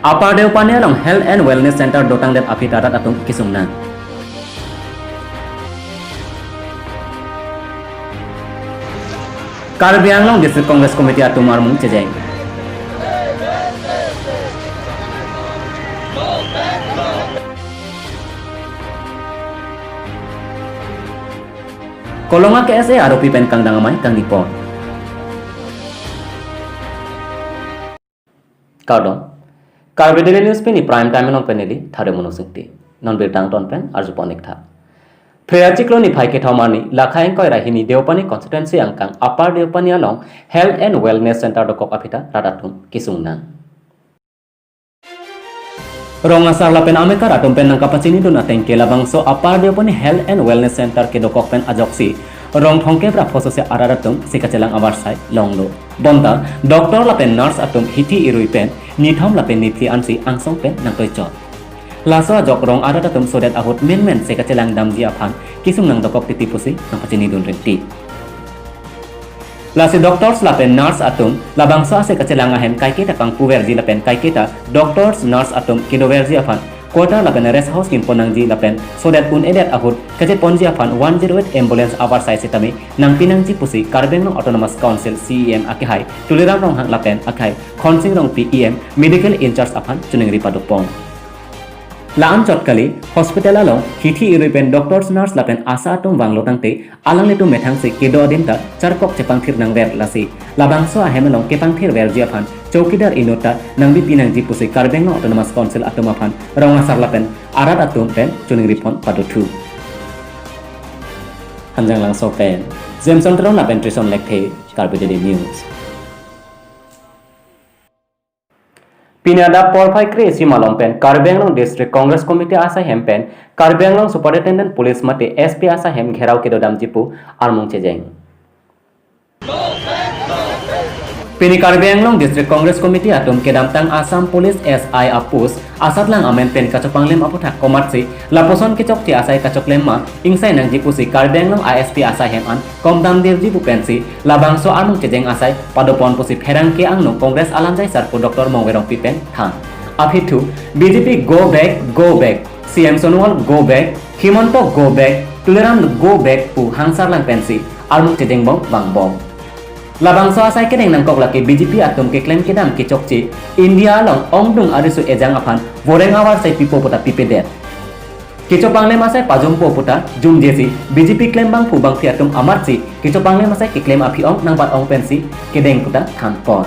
Upper Deopani along Health and Wellness Center dotang det api tarat atung kisungna. Karbi Anglong District Congress Committee atung marmung cejeng. Kolonga KSA aropi pen kang dangamai kang dipon. Kaudon. Karbi Daily News peni prime time nong peneli thare monosukti. Non bertang ton pen arjuponik tha. Freya Cikloni Phai Kethomani Lakhaeng Koi Rahini Deopani constituency angkang Upper Deopani along Health and Wellness Center dokok apita radatung kisungna. Ronga sarla pen ameka ratum pen nang kapacini dun ateng ke labangso Upper Deopani Health and Wellness Center ke dokok pen ajoksi rong thongke pra phosose araratung sikachelang awarsai longlo. Bonta doktor la pen nurse atum hiti irui pen nithom la pen nithi ansi angsong pen nang toichot. Laso ajok rong ada datum sodet ahut men sekacelang damji aphan kisung nang dokok titipusi nang pacini dun renti. Lasi doctors lapen nurse atum labangso ase kacelang ahen kaiketa kang puverji lapen kaiketa doctors nurse atum kidoverji aphan kota lapen rest house kin ponangji lapen sodet un edet ahut kace ponji aphan 108 ambulance awar sai sitami nang pinangji pusi Karbeng nong autonomous council CEM akihai tuliram rong hang lapen akai khonsing rong PEM medical in charge aphan chuning ripadopong. Laan Chotkali hospital along hithi iripen doctors nurse lapen asa atung wanglo tangte alang letu methangsi kedo adinta charkok cepangthir nang ver lasi labangso ahemelong kepangthir ver jiaphan chowkidar inota nang bi pinang jipusi Karbeng autonomous council atum aphan ronga sarlapen arat atum pen chuning ripon padotu hanjang lang so pen Jameson Trong lapen Trison Lekhe Karbi Daily News. Pinada Porphai Kresi Malompen, Karbenglong District Congress Committee asa hempen, Karbenglong Superintendent Police Mate SP asa hem gherau kedodam jipu armung cejeng. Pini Karbenglong District Congress Committee atum kedam tang Assam Police SI apus asatlang amen pen kacopanglem aputhak komarsi laposon kecok ti asai kacoklemma ingsai nang jipusi Karbenglong ISP asa hem an komdam dir jipu pensi labangso armung cejeng asai padopon pusi pherang ke angno Congress alanjai sarpu Dr. Mongwerong pipen than apitu BJP go back CM Sonowal go back Himonto go back Tuliram go back pu hangsar lang pensi armung cejeng bong bang bong. Labangso asai keneng nang koklaki BJP atum ke claim kedam ke chokchi India long ongdung arisu ejang aphan voreng awar sai pipo puta pipedet kichopangle masai pajumpo puta jum jesi BJP claim bang pu bang fiatum amarchi kichopangle masai ke claim api ong nang bat ong pensi kedeng puta khanpon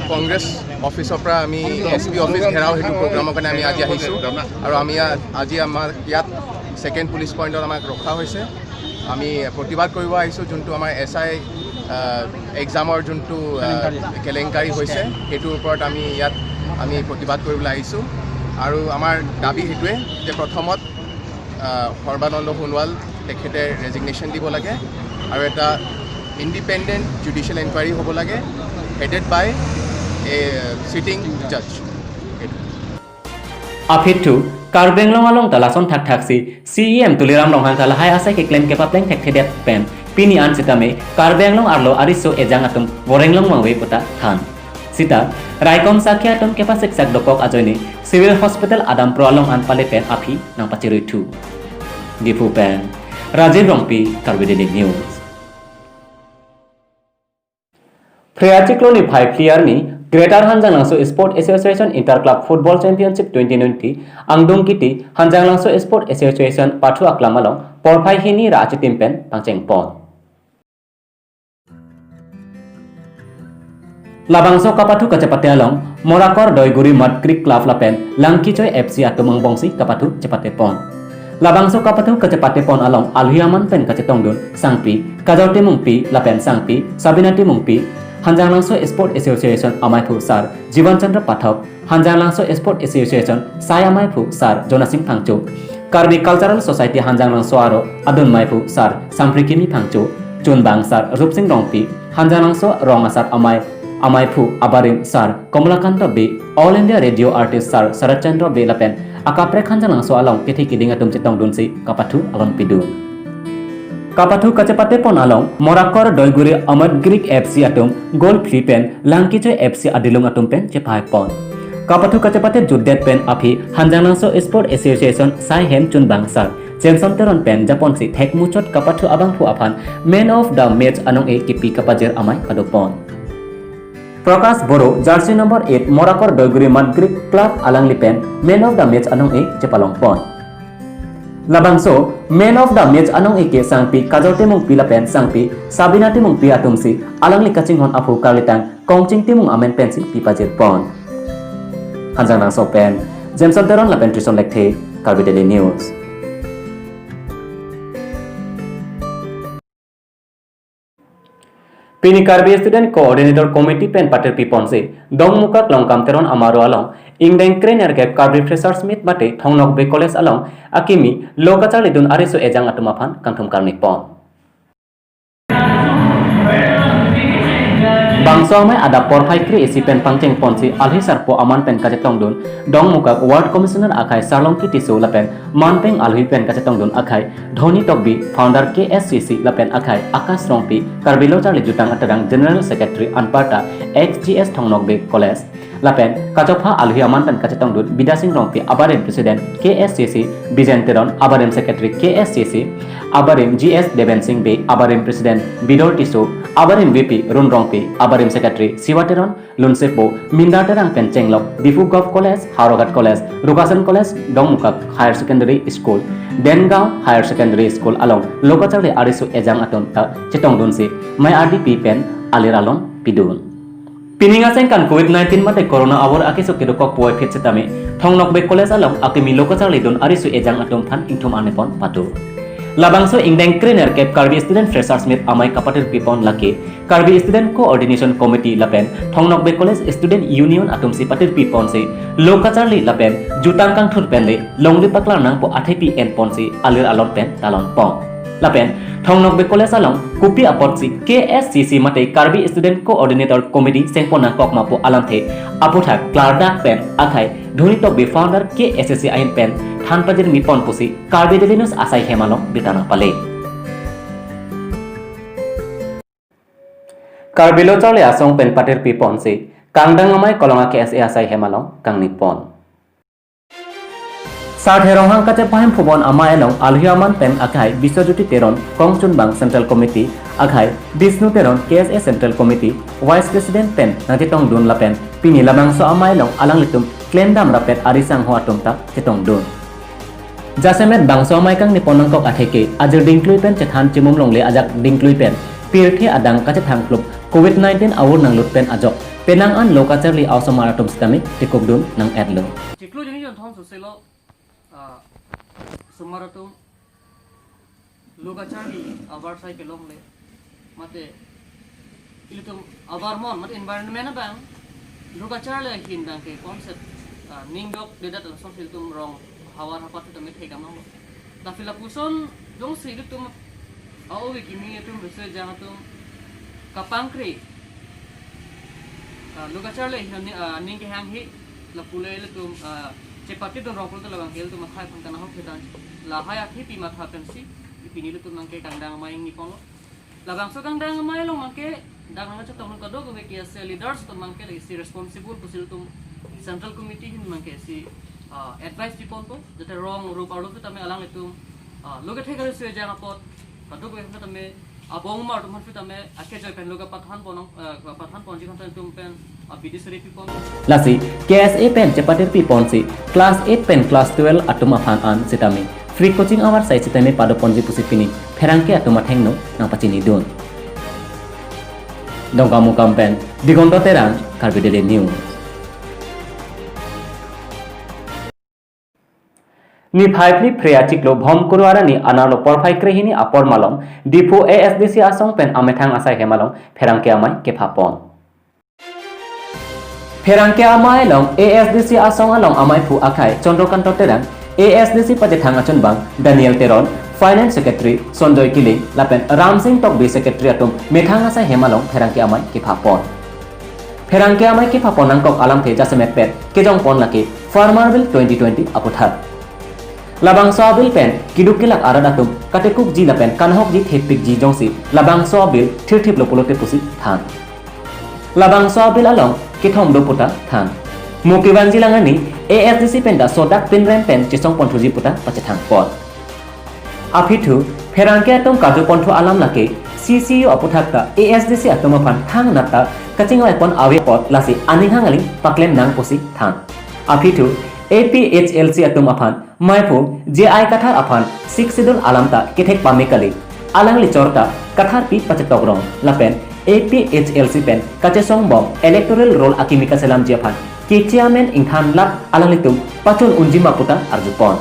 Congress office opera ami SP office gherao hetu program kane ami aji ahisu aru ami aji amar yat second police point amak rokha hoise ami protibad koribo ahisu juntu amar SI examor juntu kelengkari hoise hetu uport ami yat ami protibad koribole ahisu aru amar dabi hetue je prothomot Horbanando Hunwal tekhete resignation dibo lage aru eta independent judicial inquiry hobo lage headed by a sitting judge. Apitu Karbenglong along talason thak thaksi CEM Tuliram Longhang talahai asai ke claim kepapleng thekthedet pen Pini an sitame Karbenglong arlo ariso ejang atum vorenglong mangwe puta than sita Raikom sakya atum kepa siksak dokok ajoni civil hospital Adam Pro along an pale pen api nang pachirui tu Dipu pen Rajiv Rongpi Karbi Daily News. Freya Cikloni Phai player ni Greater Hanjang Langso Sport Association Interclub Football Championship 2020 Angdong Kiti Hanjang Langso Sport Association Pathu Aklamalong Porphai Hini Rachi Timpen Pangcheng Pon Labangso Kapathu Kacepate Along Morakor Doiguri Mud Creek Club Lapen Langkichoy FC Atumang Bongsi Kapathu Cepate Pon Labangso Kapathu Kacepate Pon Along Alhuyaman Pen Kacetongdun Sangpi Kajauti Mungpi Lapen Sangpi Sabinati Mungpi Hanjang Langso Sport Association Amaipu Sar Jivan Chandra Pathak Hanjang Langso Sport Association Sai Amaipu Sar Jonasing Phangchu Karbi Cultural Society Hanjang Langso Aro Adun Maipu Sar Samprikini Phangchu Chunbang Sar Rupsing Rongpi Hanjang Langso Ronga Sar Amaipu Abarim Sar Komlakanta B All India Radio Artist Sar Sarat Chandra B Lapen Akapre Hanjang Langso Along Kethi Kiding Atum Chitong Dunsi Kapathu Alon Pidu Kapathu Kacepate Pon Along Morakor Doiguri Amad Greek FC Atum Goal Flipen Langkichoy FC Adilung Atum Pen Cepai Pon kapathu kachapatet juddet pen api hanjanangso sport association sai hem chunbang sar Jameson teron pen Japon si thek muchot kapathu abang pu aphan man of the match anong e kipi kapajer amai kadopon Prakash Boro jersey number 8 Morakor Doiguri Madgrik Club Alangli pen man of the match anong e chepalong pon Labangso man of the match anong e ke sangpi kajote mung pila pen sangpi Sabina timung pi atumsi alangli kachinghon apu karlitang kongching timung amen pen si pipajer pon Hanjanangso pen Jameson teron lapen Trison Lekthe Karbi Daily News Pini Karbi Student Coordinator Committee pen pater piponse dongmuka klongkam teron amaro along ingdeng krener gap Karbi Freshers Meet bate thongnok be college along akimi lokachali dun arisu ejang atumaphan kangthum karnik pon Bangso amai ada porphai kri isi pen pangcheng ponsi alhi sarpo aman pen kachetong dun dongmuka ward commissioner akai sarlong ki tisu lapen manpeng alhi pen kachetong dun akai dhoni tokbi founder KSCC lapen akai akas rongpi karbilo charli jutang atadang general secretary anparta XGS thongnok be college lapen kachopha alhi aman pen kachetong dun bidasing rongpi abarim president KSCC bijenteron abarim secretary KSCC abarim GS Deven Singh be abarim president Bidor Tisu abarim VP Run Rongpi abarim secretary Siwateron Lunsepo Mindaterang Penchenglok Difu Golf College Harogat College Rukasan College Dongmukak Higher Secondary School Dengao Higher Secondary School along lokachali arisu ejang aton chetong dunsi mai RDP pen aliralon pidun Pininga sengkan COVID-19 mate corona awor akiso kidokok poe phetsetami thongnok be college along akimi lokachali dun arisu ejang atom phan ingthum anepon patu Labangso ingdeng krener kep Karbi Student Freshers Meet amai kapater pipon laki Karbi Student Coordination Committee lapen thongnok be college student union atum si pater pipon si lokacharli lapen jutang kang thur pen le longli paklar nang po athepi en pon si alir alon pen talon pong lapen thongnok be college along kupi apot si KSCC mate Karbi Student Coordinator Committee sengpona kokma po alamthe apotha klarda pen akai dhoni tok be founder KSCC ain pen Thanpajir Nipon Pusi Karbi Daily News asai hemalong bitana pale Karbilo chale asong pen pater pipon si kangdang amai kolonga KSA asai hemalong kang Nipon Sartherong hang kache pahem phubon amai along alhiaman pen akai Biswajyoti Teron Kongchunbang Central Committee akai Bisnu Teron KSA Central Committee Vice President pen natitong dun lapen pini labangso amai along alang litum claim dam rapet arisang ho atum ta titong dun Jasemet bangso amai kang Nipon kok atheke ajir dingklui pen chethan chimum longle ajak dingklui pen pirthi adang kache thang klub COVID-19 awur nang lut pen ajok penang an lokacharli awsomar atum stami tikuk dun nang adlo Ciklu jeni jon thong suselo sumaratum lokacharli abar sai ke longle mate ilitum abar mon mate environment bang lokacharli hin bang ke concept ningdok dedat langsung filtum rong hawar hapat tu tami thega mang ta fila puson dong silu tum awi kimi tum research jang tum kapangkri lokacharli ning ke hang hi la pule tum cepati don rong tu labang hel tum khai phang kana hok hedan la haya thi pi ma tha pensi ipini lu tum mangke kangdang mai ni kon labang so kangdang mai lo mangke dang nga chatong ka do ko ke se leaders tum mangke le si responsible pusil tum central committee hin mangke si advice dipon po jate wrong rup arlo tu tame alang itu loga thega se jang apot kaduk we tame abong mar tum fu tame ake joy pen loga pathan pon ji kan tum pen bidisari pipon Lasi KSA pen cepater pipon si class 8 pen class 12 atuma phan an sitami free coaching hour sai sitame pado ponji pusipini pherangke atuma thengno nang pachini dun dongkamu kampen digonto terang Karbi Daily News Ni phaipli phrea chiklo bhom kurwara ni anarlo porphai krehini apor malom dipu ASDC asong pen amethang asai hemalong pherangke amai kephapon Pherangke amai long ASDC asong along amai phu akai Chandrokanto terang ASDC pajethang achon bang Daniel Teron Finance Secretary Sonjoy Kiling lapen Ram Singh Tokbi Secretary atum methang asai hemalong pherangke amai kephapon Pherangke amai kephapon angkok alam the jasemet pet kejong pon laki Farmer Bill 2020 apotha Labang soabil pen kiduk kilak aradatum katekuk ji lapen kanhok ji thepik ji jongsi labang soabil thirthip lopolote pusi than Labang soabil along kithom do puta than Mukiban jilangani ASDC pen da sodak pinrem pen cisong pontuji puta pacetang pot. Apitu Ferangke atom kaju pontu alam laki CCU aputhakta ASDC atom apan thang nata kacing ipon awe pot lasi aning hangaling paklem nang posi thang. Apitu APHLC atom apan maipu JI kathar apan 6 sidul alamta kethek pamikali alang licorta kathar pi pacetogrong lapen APHLC pen kacesong bom electoral roll akimika selam jiapan ki chairman ingthan lap alang litum pachon unjima puta arjupon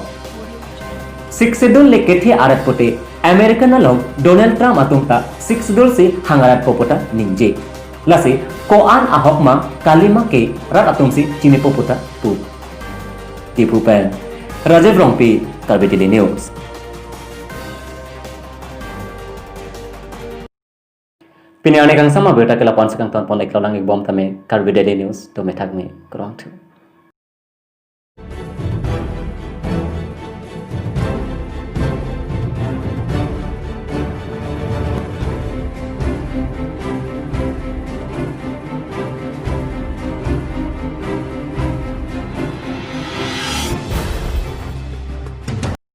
6 sidul le kethi arat pote American along Donald Trump atumta 6 sidul si hangarat popota ningje lasi koan ahokma kalima ke rat atum si chini popota pu tipu pen Rajev Rongpi Karbit Daily News. Pini ane kang sama berita ke lapan sekang ton pon leklau langik bom tame Karbit Daily News to metak me kurang tu.